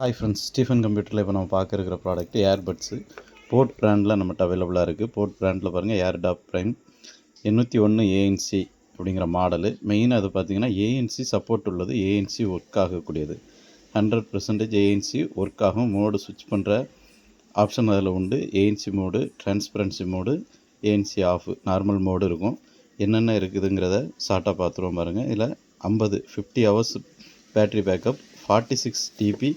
Hi friends, Stephen கம்ப்யூட்டரில் இப்போ நம்ம பார்க்க இருக்கிற ப்ராடக்ட் ஏர்பட்ஸு போர்ட் பிராண்டில் நம்மகிட்ட அவைலபிளாக இருக்குது. போர்ட் பிராண்டில் பாருங்கள், ஏர்டாப் ப்ரைம் 801 ஏஎன்சி அப்படிங்கிற மாடலு. மெயினாக அது பார்த்திங்கன்னா ஏஎன்சி சப்போர்ட் உள்ளது, ஏஎன்சி ஒர்க் ஆகக்கூடியது. 100% ஏஎன்சி ஒர்க் ஆகும். மோடு ஸ்விட்ச் பண்ணுற ஆப்ஷன் அதில் உண்டு. ANC mode, transparency mode, ANC off, normal mode இருக்கும். என்னென்ன இருக்குதுங்கிறத ஷார்ட்டாக பார்த்துருவோம் பாருங்கள். இதில் 50 hours battery backup, 46 dB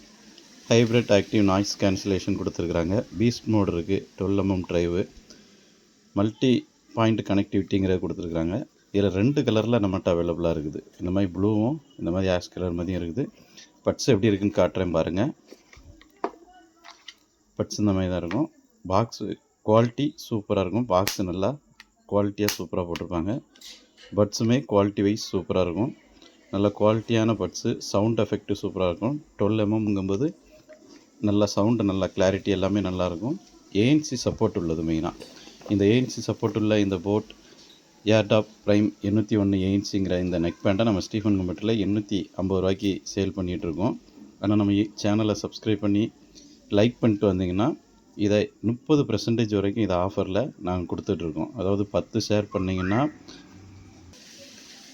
hybrid active noise cancellation கொடுத்துருக்குறாங்க. பீஸ்ட் மோடு இருக்குது, 12mm ட்ரைவு, மல்டி பாயிண்ட் கனெக்டிவிட்டிங்கிறத கொடுத்துருக்குறாங்க. இதில் 2 கலரில் நம்மகிட்ட அவைலபிளாக இருக்குது. இந்த மாதிரி ப்ளூவும் இந்த மாதிரி ஆஷ் கலர் மாதிரியும் இருக்குது. பட்ஸ் எப்படி இருக்குதுன்னு காட்டுறேன் பாருங்கள். பட்ஸ் இந்த மாதிரி தான் இருக்கும். பாக்ஸு குவாலிட்டி சூப்பராக இருக்கும். பாக்ஸு நல்லா குவாலிட்டியாக சூப்பராக போட்டிருப்பாங்க. பட்ஸுமே குவாலிட்டி வைஸ் சூப்பராக இருக்கும். நல்ல குவாலிட்டியான பட்ஸு, சவுண்ட் எஃபெக்ட்டு சூப்பராக இருக்கும். 12mmங்கும்போது நல்லா சவுண்டு, நல்லா கிளாரிட்டி எல்லாமே நல்லாயிருக்கும். ஏஎன்சி சப்போர்ட் உள்ளது மெயினாக. இந்த ஏஎன்சி சப்போர்ட் உள்ள இந்த போட் ஏர்டாப் ப்ரைம் 801 ஏஎன்சிங்கிற இந்த நெக் பேண்டை நம்ம ஸ்டீஃபன் கம்ப்யூட்டரில் 850 ரூபாய்க்கு சேல் பண்ணிகிட்ருக்கோம். ஆனால் நம்ம சேனலை சப்ஸ்கிரைப் பண்ணி லைக் பண்ணிட்டு வந்தீங்கன்னா இதை 30% வரைக்கும் இதை ஆஃபரில் நாங்கள் கொடுத்துட்ருக்கோம். அதாவது 10 ஷேர் பண்ணிங்கன்னா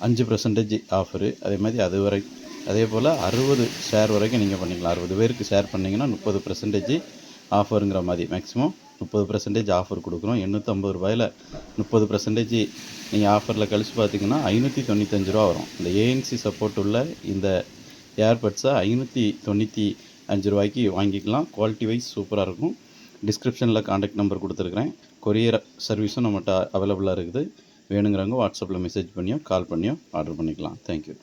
5% ஆஃபரு. அதே மாதிரி அதே போல் 60 ஷேர் வரைக்கும் நீங்கள் பண்ணிக்கலாம். 60 பேருக்கு ஷேர் பண்ணிங்கன்னா 30% ஆஃபருங்கிற மாதிரி. மேக்ஸிமம் 30% ஆஃபர் கொடுக்குறோம். 850 ரூபாயில் 30% நீங்கள் ஆஃபரில் கழிச்சு பார்த்தீங்கன்னா 595 ரூபா வரும். இந்த ஏஎன்சி சப்போர்ட் உள்ள இந்த ஏர்பட்ஸை 595 ரூபாய்க்கு வாங்கிக்கலாம். குவாலிட்டி வைஸ் சூப்பராக இருக்கும். டிஸ்கிரிப்ஷனில் காண்டாக்ட் நம்பர் கொடுத்துருக்குறேன். கொரியர் சர்வீஸும் நம்மகிட்ட அவைலபிளாக இருக்குது. வேணுங்கிறவங்க வாட்ஸ்அப்பில் மெசேஜ் பண்ணியோ கால் பண்ணியோ ஆர்டர் பண்ணிக்கலாம். தேங்க்யூ.